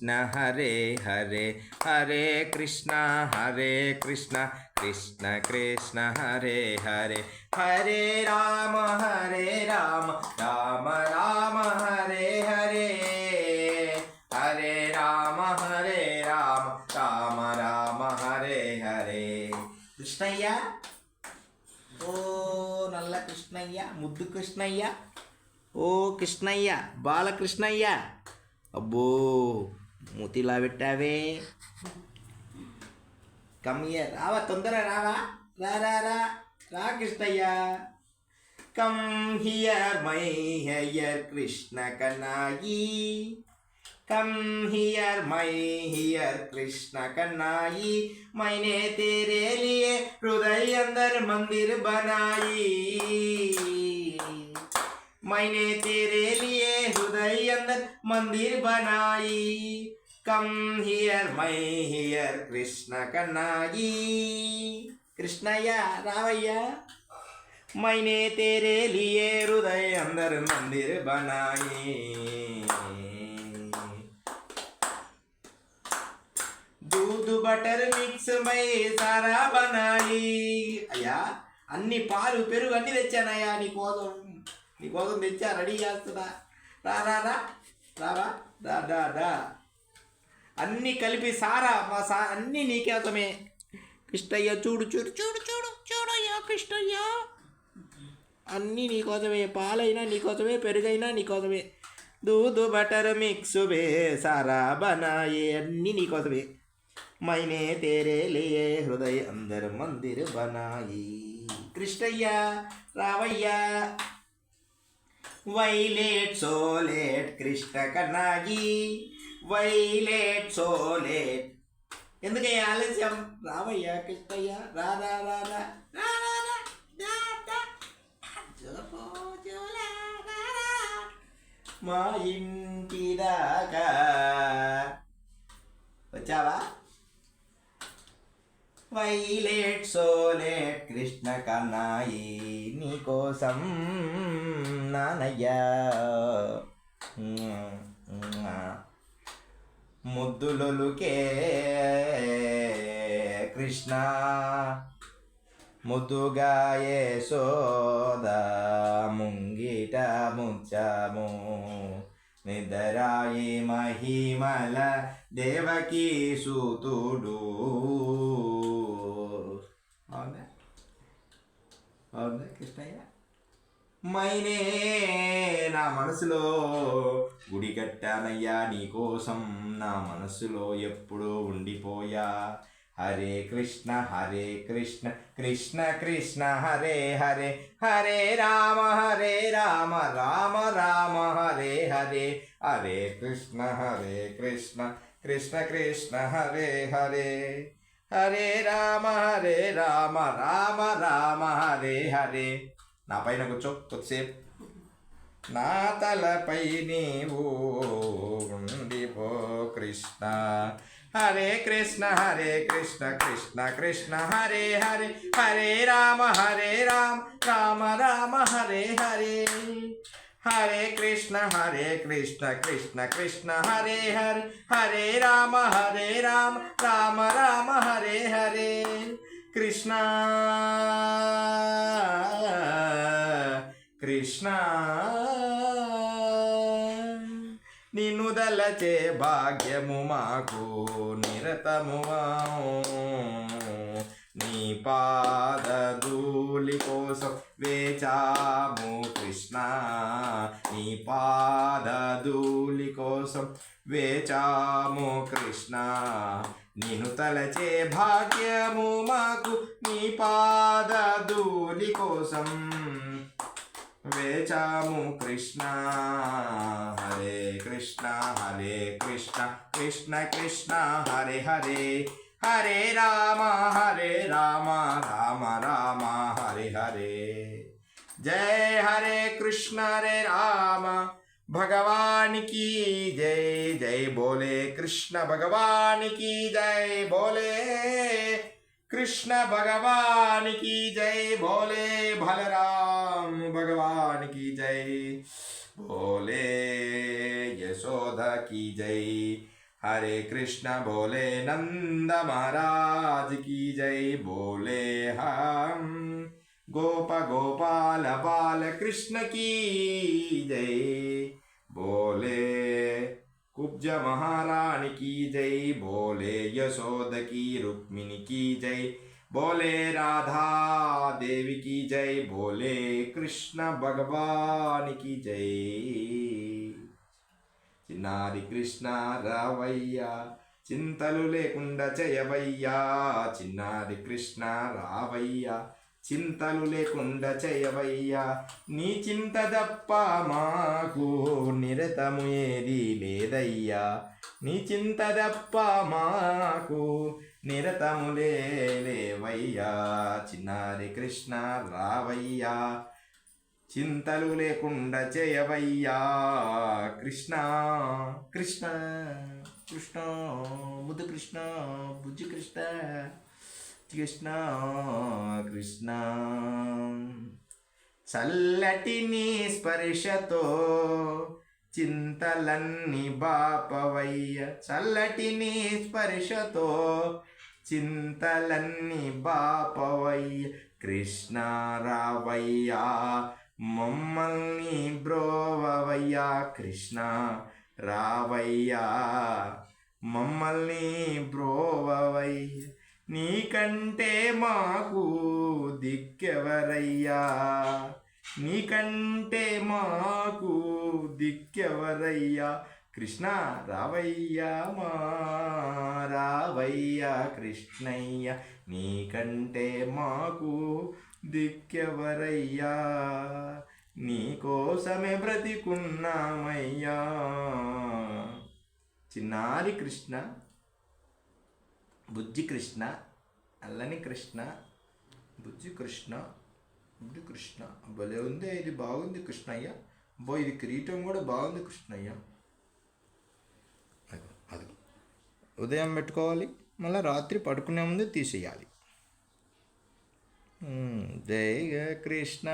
कृष्ण हरे हरे हरे कृष्ण कृष्ण कृष्ण हरे हरे हरे राम राम राम हरे हरे हरे राम राम राम हरे हरे కృష్ణయ్య ఓ నల్ల కృష్ణయ్య ముద్దు కృష్ణయ్య ఓ కృష్ణయ్య బాలకృష్ణయ్య అబ్బో మూతిలా పెట్టావే కమ్మయ్య రావా తొందర రావా రా రా రా రా Krishnayya come here my dear Krishna Kannai come here Krishna Kannai मैंने तेरे लिए हृदय अंदर मंदिर बनाई मैंने तेरे लिए हृदय अंदर मंदिर बनाई कम हियर कृष्ण कन्नाई कृष्णయ్య రావయ్య मैंने तेरे लिए हृदय अंदर मंदिर बनाई दूध बटर मिक्स मై सारा बनाई అయ్యా అన్ని పాలు పెరుగు అన్ని తెచ్చానయ్యా నీకోసం తెచ్చా రెడీ చేస్తున్నా రా రా రా రావా దా దా దా అన్నీ కలిపి సారా మా అన్నీ నీకోసమే కృష్ణయ్య చూడు చూడు చూడు చూడు చూడయ్యా కృష్ణయ్య అన్నీ నీకోసమే పాలైనా నీకోసమే పెరుగైనా నీకోసమే दूध बटर मिक्स वे सारा बनाए अन्नी నీకోసమే मैंने तेरे लिए हृदय अंदर मंदिर बनाई कृष्णయ్య రావయ్య వైలేట్ సోలేట్ కృష్ణ కన్నాయి వైలేట్ సోలేట్ ఎందుకయ్యా ఆలస్యం రావయ్య కృష్ణయ్య రా రా రా రా మా ఇంటి దాకా వచ్చావా వైలేట్ సోలేట్ కృష్ణ కన్నాయి నీకోసం నానయ్యా ముద్దులొలుకే కృష్ణ ముద్దుగా యశోద ముంగిట ముచ్చము నిదరాయి మహిమల దేవకీ సూతుడు అవునా అవునా కృష్ణయ్య మైనే నా మనసులో గుడి కట్టానయ్యా నీకోసం నా మనసులో ఎప్పుడూ ఉండిపోయా हरे कृष्ण कृष्ण कृष्ण हरे हरे हरे राम राम राम हरे हरे हरे कृष्ण कृष्ण कृष्ण हरे हरे हरे राम राम राम हरे हरे నా పైన కూర్చో కొద్దిసేపు నా తలపై నీవు ఉండిపో కృష్ణ हरे कृष्ण कृष्ण कृष्ण हरे हरे हरे राम राम राम हरे हरे हरे कृष्ण कृष्ण कृष्ण हरे हरे हरे राम राम हरे हरे कृष्ण कृष्ण నిన్ను దలచే భాగ్యము మాకు నిరతము నీ పాదధూళి కోసం వేచాము కృష్ణ నీ పాదధూళి కోసం వేచాము కృష్ణ నిన్ను తలచే భాగ్యము మాకు నీ పాదధూళి కోసం వేచాము కృష్ణ హరే కృష్ణ కృష్ణ కృష్ణ హరే హరే హరే రామ రామ రామ హరే హరే జయ హరే కృష్ణ హరే రామ भगवान की जय जय बोले कृष्ण भगवान की जय बोले कृष्ण भगवान की जय बोले बलराम भगवान की जय बोले यशोदा की जय हरे कृष्ण बोले नंद महाराज की जय। बोले हम गोप गोपाल बाल कृष्ण की जय। बोले कुब्ज महारानी की जय। बोले यशोद की रुक्मिणी की जय। बोले राधा देवी की जय। बोले कृष्ण भगवान की जय। చిన్నారి కృష్ణ రావయ్యా చింతలు లేకుండా చేయవయ్యా। చిన్నారి కృష్ణ రావయ్యా చింతలు లేకుండా చేయవయ్యా। నీ చింత తప్ప మాకు నిరతము ఏది లేదయ్యా। నీ చింత తప్ప మాకు నిరతము లేవయ్యా। చిన్నారి కృష్ణ రావయ్యా చింతలు లేకుండా చేయవయ్యా। కృష్ణ కృష్ణ కృష్ణ ముద్దు కృష్ణ బుజ్జి కృష్ణ కృష్ణ కృష్ణ చల్లటి నీ స్పర్శతో చింతలన్నీ బాపవయ్య। చల్లటి నీ స్పర్శతో చింతలన్నీ బాపవయ్య। కృష్ణ రావయ్యా మమ్మల్ని బ్రోవయ్యా। కృష్ణ రావయ్యా మమ్మల్ని బ్రోవయ్యా। నీకంటే మాకు దిక్కెవరయ్యా। నీకంటే మాకు దిక్కెవరయ్యా। కృష్ణ రావయ్యా మా రావయ్యా కృష్ణయ్య। నీకంటే మాకు దిక్కెవరయ్యా। నీకోసమే బ్రతికున్నామయ్యా। చిన్నారి కృష్ణ బుజ్జి కృష్ణ అల్లని కృష్ణ బుజ్జి కృష్ణ బుజ్జి కృష్ణ భలే ఉంది। ఇది బాగుంది కృష్ణయ్య। అబ్బో ఇది కిరీటం కూడా బాగుంది కృష్ణయ్య। అది ఉదయం పెట్టుకోవాలి మళ్ళీ రాత్రి పడుకునే ముందు తీసేయాలి। జై కృష్ణ।